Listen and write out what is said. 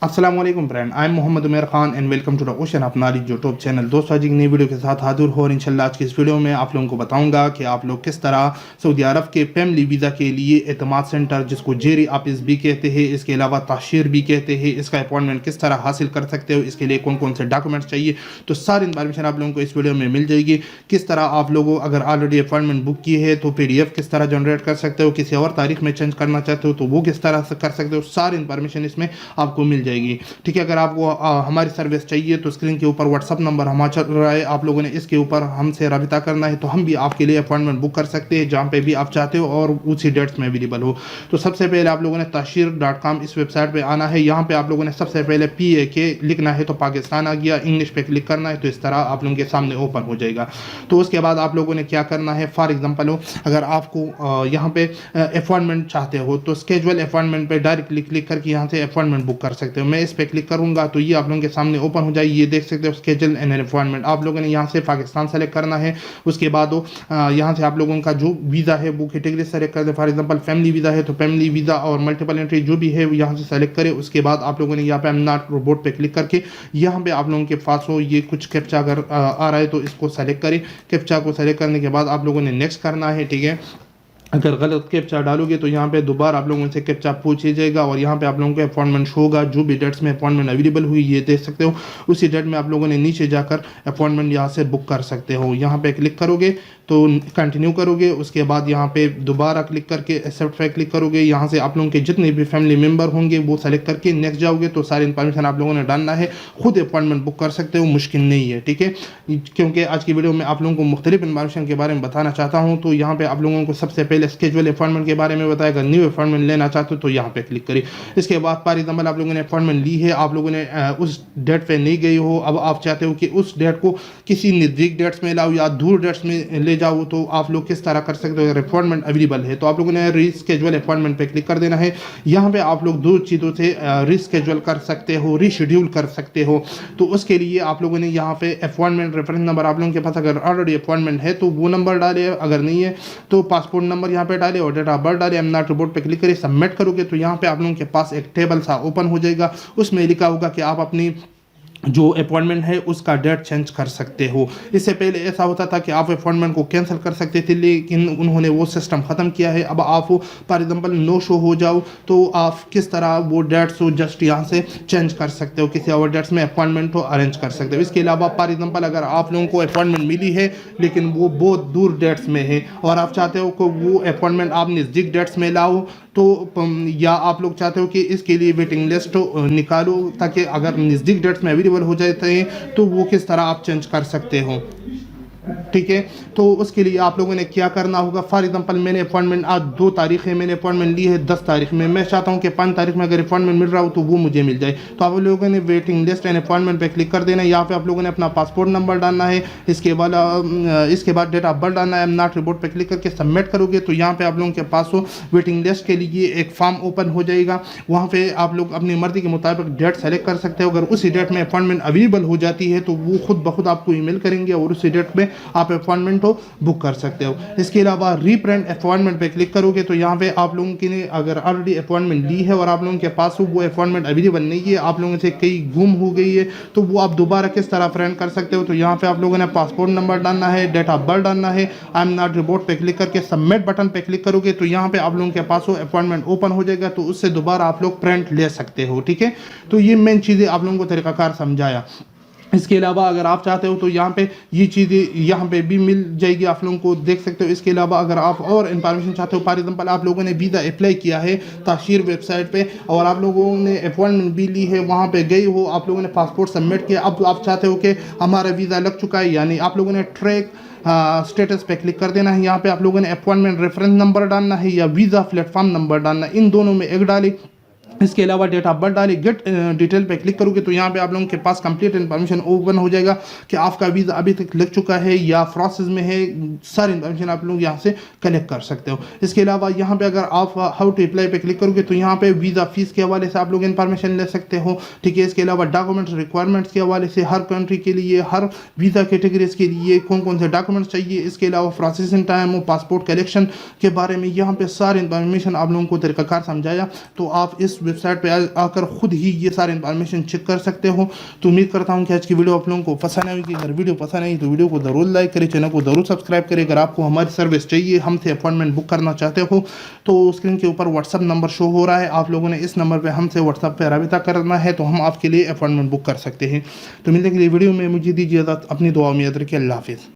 अस्सलाम वालेकुम friend, I am Mohammad Umar Khan and welcome to the ocean of knowledge YouTube channel. दोस्तों, आज एक नई वीडियो के साथ हाजिर हो और इंशाल्लाह आज की इस वीडियो में आप लोगों को बताऊंगा कि आप लोग किस तरह सऊदी अरब के फैमिली वीज़ा के लिए एतमाद सेंटर, जिसको जेरी ऑफिस भी कहते हैं, इसके अलावा ताशीर भी कहते हैं, इसका अपॉइंटमेंट किस तरह हासिल कर सकते हो, इसके लिए कौन कौन से डॉक्यूमेंट्स चाहिए, तो सारी इन्फॉर्मेशन आप लोगों को इस वीडियो में मिल जाएगी। किस तरह आप लोगों अगर ऑलरेडी अपॉइंटमेंट बुक की है तो PDF किस तरह जनरेट कर सकते हो, किसी और तारीख में चेंज करना चाहते हो तो वो किस तरह से कर सकते हो, सारी इन्फॉर्मेशन इसमें आपको मिल जाएगी। ठीक है, अगर आपको हमारी सर्विस चाहिए तो स्क्रीन के ऊपर व्हाट्सअप नंबर हमारा चल रहा है, आप लोगों ने इसके ऊपर हमसे रब्ता करना है तो हम भी आपके लिए अपॉइंटमेंट बुक कर सकते हैं जहाँ पे भी आप चाहते हो और उसी डेट्स में अवेलेबल हो। तो सबसे पहले आप लोगों ने ताशीर.com इस वेबसाइट पे आना है। यहाँ पे आप लोगों ने सबसे पहले PAK लिखना है तो पाकिस्तान आ गया, इंग्लिश पे क्लिक करना है तो इस तरह आप लोगों के सामने ओपन हो जाएगा। तो उसके बाद आप लोगों ने क्या करना है, फॉर एग्जाम्पल हो अगर आपको यहाँ पे अपॉइंटमेंट चाहते हो तो स्केजुअल अपॉइंटमेंट पे डायरेक्टली क्लिक करके यहाँ से अपॉइंटमेंट बुक कर सकते हो। मैं इस पे क्लिक करूंगा तो ये आप लोगों के सामने ओपन हो जाएगी। ये देख सकते हो स्केड्यूल एंड अपॉइंटमेंट, आप लोगों ने यहाँ से पाकिस्तान सेलेक्ट करना है। उसके बाद यहाँ से आप लोगों का जो वीज़ा है वो कैटेगरी सेलेक्ट कर दे। फॉर एग्जांपल फैमिली वीज़ा है तो फैमिली वीज़ा और मल्टीपल एंट्री जो भी है वो यहाँ से सेलेक्ट करें। उसके बाद आप लोगों ने यहाँ पे नॉट रोबोट पे क्लिक करके यहाँ पे आप लोगों के पास हो ये कुछ कैप्चा अगर आ रहा है तो इसको सेलेक्ट करें। कैप्चा को सेलेक्ट करने के बाद आप लोगों ने नेक्स्ट करना है। ठीक है, अगर गलत कैप्चा डालोगे तो यहाँ पे दोबारा आप लोगों से कैप्चा पूछ जाएगा और यहाँ पे आप लोगों को अपॉइंटमेंट शो होगा। जो भी डेट्स में अपॉइंटमेंट अवेलेबल हुई ये देख सकते हो, उसी डेट में आप लोगों ने नीचे जाकर अपॉइंटमेंट यहाँ से बुक कर सकते हो। यहाँ पे क्लिक करोगे तो कंटिन्यू करोगे, उसके बाद यहाँ पे दोबारा क्लिक करके एक्सेप्ट पे क्लिक करोगे। यहाँ से आप लोगों के जितने भी फैमिली मेम्बर होंगे वो सेलेक्ट करके नेक्स्ट जाओगे तो सारी इन्फॉर्मेशन आप लोगों ने डालना है। खुद अपॉइंटमेंट बुक कर सकते हो, मुश्किल नहीं है। ठीक है, क्योंकि आज की वीडियो में आप लोगों को मुख्तलिफ इन्फॉर्मेशन के बारे में बताना चाहता हूँ। तो यहाँ पे आप लोगों को सबसे पहले स्केजुअल अपॉइंटमेंट के बारे में बताएगा। न्यू अपॉइंटमेंट लेना चाहते हो तो यहाँ पे क्लिक करिए। इसके बाद फॉर एग्जाम्पल आप लोगों ने अपॉइंटमेंट ली है, आप लोगों ने उस डेट पे नहीं गए हो, अब आप चाहते हो कि उस डेट को किसी नज़दीक डेट्स में लाओ या दूर डेट्स में ले जाओ, तो आप लोग किस तरह कर सकते हो। अगर अपॉइंटमेंट अवेलेबल है तो आप लोगों ने रीस्केजुअल अपॉइंटमेंट पे क्लिक कर देना है। यहाँ पे आप लोग दो चीज़ों से रीस्केजुअल कर सकते हो, रीशेड्यूल कर सकते हो। तो उसके लिए आप लोगों ने यहाँ पे अपॉइंटमेंट रेफरेंस नंबर आप लोगों के पास अगर ऑलरेडी अपॉइंटमेंट है तो वो नंबर डाले, अगर नहीं है तो पासपोर्ट नंबर यहाँ पे डाले और डेट ऑफ बर्थ डाले। नॉट रिपोर्ट पे क्लिक करिए, सबमिट करोगे तो यहाँ पे आप लोगों के पास एक टेबल सा ओपन हो जाएगा। उसमें लिखा होगा कि आप अपनी जो अपॉइंटमेंट है उसका डेट चेंज कर सकते हो। इससे पहले ऐसा होता था कि आप अपॉइंटमेंट को कैंसिल कर सकते थे, लेकिन उन्होंने वो सिस्टम ख़त्म किया है। अब आप फॉर एग्जांपल नो शो हो जाओ तो आप किस तरह वो डेट्स हो जस्ट यहाँ से चेंज कर सकते हो, किसी और डेट्स में अपॉइंटमेंट को अरेंज कर सकते हो। इसके अलावा फॉर एग्जांपल अगर आप लोगों को अपॉइंटमेंट मिली है लेकिन वो बहुत दूर डेट्स में है और आप चाहते हो कि वो अपॉइंटमेंट आप नज़दीक डेट्स में लाओ, तो या आप लोग चाहते हो कि इसके लिए वेटिंग लिस्ट निकालो ताकि अगर नज़दीक डेट्स में अवेलेबल हो जाते हैं तो वो किस तरह आप चेंज कर सकते हो। ठीक है, तो उसके लिए आप लोगों ने क्या करना होगा, फॉर एग्जांपल मैंने अपॉइंटमेंट आज 2 तारीख है, मैंने अपॉइंटमेंट ली है 10 तारीख में, मैं चाहता हूं कि 5 तारीख में अगर अपॉइंटमेंट मिल रहा हो तो वो मुझे मिल जाए। तो आप लोगों ने वेटिंग लिस्ट एंड अपॉइंटमेंट पे क्लिक कर देना है। यहाँ पे आप लोगों ने अपना पासपोर्ट नंबर डालना है। इसके बाद डेट ऑफ बर्थ डालना है। नॉट रिपोर्ट पे क्लिक करके सबमिट करोगे तो यहाँ पे आप लोगों के पास हो वेटिंग लिस्ट के लिए एक फॉर्म ओपन हो जाएगा। वहाँ पे आप लोग अपनी मर्जी के मुताबिक डेट सेलेक्ट कर सकते हो। अगर उसी डेट में अपॉइंटमेंट अवेलेबल हो जाती है तो वो खुद ब खुद आपको ईमेल करेंगे और उसी डेट में आप अपॉइंटमेंट को बुक कर सकते हो। इसके अलावा रीप्रिंट अपॉइंटमेंट पे क्लिक करोगे तो यहाँ पे आप लोगों की ने अगर ऑलरेडी अपॉइंटमेंट ली है और आप लोगों के पास वो अपॉइंटमेंट अवेलेबल नहीं है, आप लोगों से कहीं गुम हो गई है, तो वो आप दोबारा किस तरह प्रिंट कर सकते हो। तो यहाँ पे आप लोगों ने पासपोर्ट नंबर डालना है, डेट ऑफ बर्थ डालना है। आई एम नॉट रिपोर्ट पे क्लिक करके सबमिट बटन पे क्लिक करोगे तो यहाँ पे आप लोगों के पास वो अपॉइंटमेंट ओपन हो जाएगा, तो उससे दोबारा आप लोग प्रिंट ले सकते हो। ठीक है, तो ये मेन चीज़ें आप लोगों को तरीकाकार समझाया। इसके अलावा अगर आप चाहते हो तो यहाँ पे ये चीज़ें यहाँ पे भी मिल जाएगी, आप लोगों को देख सकते हो। इसके अलावा अगर आप और इन्फॉर्मेशन चाहते हो, फॉर एग्जांपल आप लोगों ने वीज़ा अप्लाई किया है ताशीर वेबसाइट पे और आप लोगों ने अपॉइंटमेंट भी ली है, वहाँ पे गए हो, आप लोगों ने पासपोर्ट सबमिट किया, अब आप चाहते हो कि हमारा वीज़ा लग चुका है, यानी आप लोगों ने ट्रैक स्टेटस पे क्लिक कर देना है। यहाँ पे आप लोगों ने अपॉइंटमेंट रेफरेंस नंबर डालना है या वीज़ा प्लेटफॉर्म नंबर डालना है, इन दोनों में एक डाले। इसके अलावा डेट ऑफ बर्थ डाले, गेट डिटेल पे क्लिक करोगे तो यहाँ पे आप लोगों के पास कंप्लीट इन्फॉर्मेशन ओपन हो जाएगा कि आपका वीज़ा अभी तक लग चुका है या प्रोसेस में है। सारी इन्फॉर्मेशन आप लोग यहाँ से कलेक्ट कर सकते हो। इसके अलावा यहाँ पे अगर आप हाउ टू अप्लाई पे क्लिक करोगे तो यहाँ पे वीज़ा फीस के हवाले से आप लोग इन्फॉर्मेशन ले सकते हो। ठीक है, इसके अलावा डॉक्यूमेंट्स रिक्वायरमेंट्स के हवाले से हर कंट्री के लिए, हर वीज़ा कैटेगरीज के लिए कौन कौन से डॉक्यूमेंट्स चाहिए। इसके अलावा प्रोसेसिंग टाइम, पासपोर्ट कलेक्शन के बारे में यहाँ पे सारी इन्फॉर्मेशन आप लोगों को तरीकाकार समझाया। तो आप इस वेबसाइट पर आकर खुद ही ये सारे इन्फॉर्मेशन चेक कर सकते हो। तो उम्मीद करता हूँ कि आज की वीडियो आप लोगों को पसंद आएगी। अगर वीडियो पसंद आई तो वीडियो को ज़रूर लाइक करें, चैनल को ज़रूर सब्सक्राइब करें। अगर आपको हमारी सर्विस चाहिए, हमसे अपॉइंटमेंट बुक करना चाहते हो तो स्क्रीन के ऊपर व्हाट्सअप नंबर शो हो रहा है, आप लोगों ने इस नंबर पर हमसे व्हाट्सअप पर रब्ता करना है तो हम आपके लिए अपॉइंटमेंट बुक कर सकते हैं। तो मिलने के लिए वीडियो में मुझे दीजिए अपनी दुआ में याद रखिए। अल्लाह हाफिज़।